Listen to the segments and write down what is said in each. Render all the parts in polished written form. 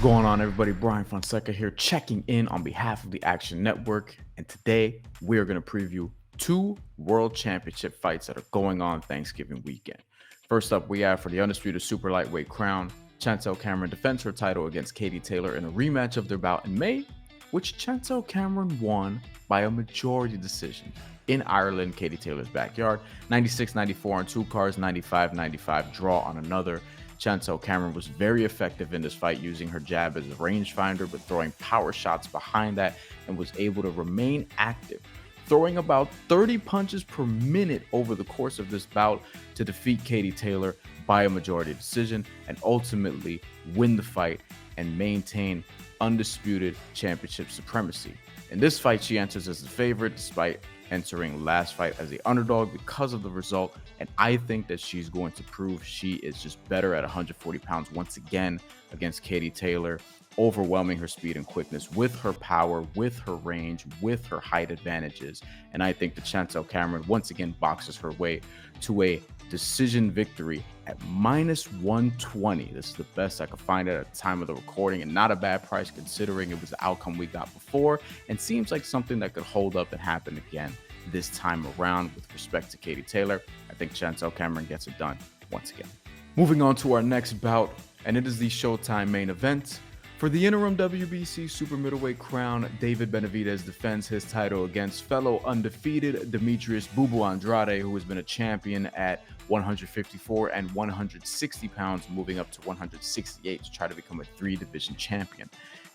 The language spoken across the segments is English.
going on, everybody? Bryan Fonseca here, checking in on behalf of the Action Network. And today we're going to preview two World Championship fights that are going on Thanksgiving weekend. First up, we have for the undisputed super lightweight crown, Chantelle Cameron defends her title against Katie Taylor in a rematch of their bout in May, which Chantelle Cameron won by a majority decision in Ireland, Katie Taylor's backyard. 96-94 on two cards, 95-95 draw on another. Chantelle Cameron was very effective in this fight, using her jab as a rangefinder, but throwing power shots behind that, and was able to remain active, throwing about 30 punches per minute over the course of this bout to defeat Katie Taylor by a majority decision and ultimately win the fight and maintain undisputed championship supremacy. In this fight, she enters as the favorite despite entering last fight as the underdog because of the result, and I think that she's going to prove she is just better at 140 pounds once again against Katie Taylor, overwhelming her speed and quickness with her power, with her range, with her height advantages. And I think that Chantelle Cameron once again boxes her way to a decision victory at -120. This is the best I could find at the time of the recording, and not a bad price considering it was the outcome we got before, and seems like something that could hold up and happen again this time around with respect to Katie Taylor. I think Chantelle Cameron gets it done once again. Moving on to our next bout, and it is the Showtime main event. For the interim WBC super middleweight crown, David Benavidez defends his title against fellow undefeated Demetrius Andrade, who has been a champion at 154 and 160 pounds, moving up to 168 to try to become a three-division champion.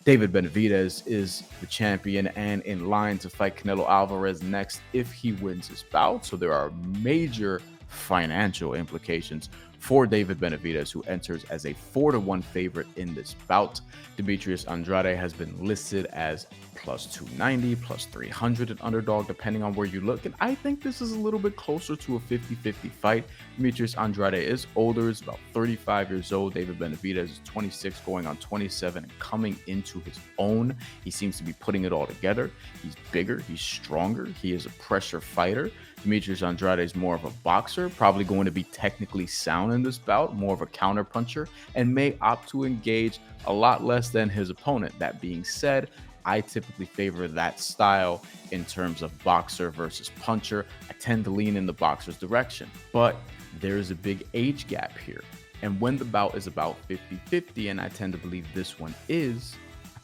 David Benavidez is the champion and in line to fight Canelo Alvarez next if he wins his bout, so there are major financial implications for David Benavidez, who enters as a 4-1 favorite in this bout. Demetrius Andrade has been listed as +290, +300 an underdog, depending on where you look, and I think this is a little bit closer to a 50-50 fight. Demetrius Andrade is older, he's about 35 years old. David Benavidez is 26, going on 27, and coming into his own. He seems to be putting it all together. He's bigger, he's stronger, he is a pressure fighter. Demetrius Andrade is more of a boxer, probably going to be technically sound in this bout, more of a counter puncher, and may opt to engage a lot less than his opponent. That being said, I typically favor that style in terms of boxer versus puncher. I tend to lean in the boxer's direction, but there's a big age gap here. And when the bout is about 50-50, and I tend to believe this one is,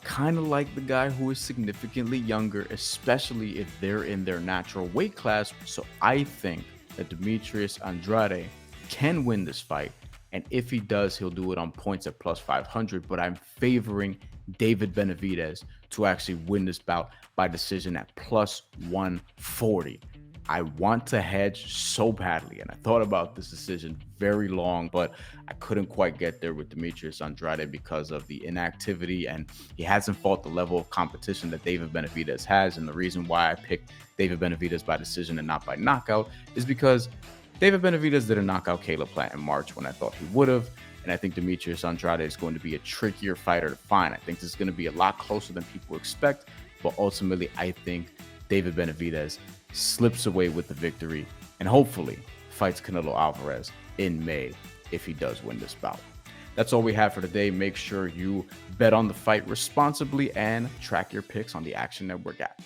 kind of like the guy who is significantly younger, especially if they're in their natural weight class. So I think that Demetrius Andrade can win this fight, and if he does, he'll do it on points at +500, but I'm favoring David Benavidez to actually win this bout by decision at +140. I want to hedge so badly, and I thought about this decision very long, but I couldn't quite get there with Demetrius Andrade because of the inactivity, and he hasn't fought the level of competition that David Benavidez has. And the reason why I picked David Benavidez by decision and not by knockout is because David Benavidez didn't knock out Caleb Plant in March when I thought he would have, and I think Demetrius Andrade is going to be a trickier fighter to find. I think this is going to be a lot closer than people expect, but ultimately I think David Benavidez slips away with the victory and hopefully fights Canelo Alvarez in May if he does win this bout. That's all we have for today. Make sure you bet on the fight responsibly and track your picks on the Action Network app.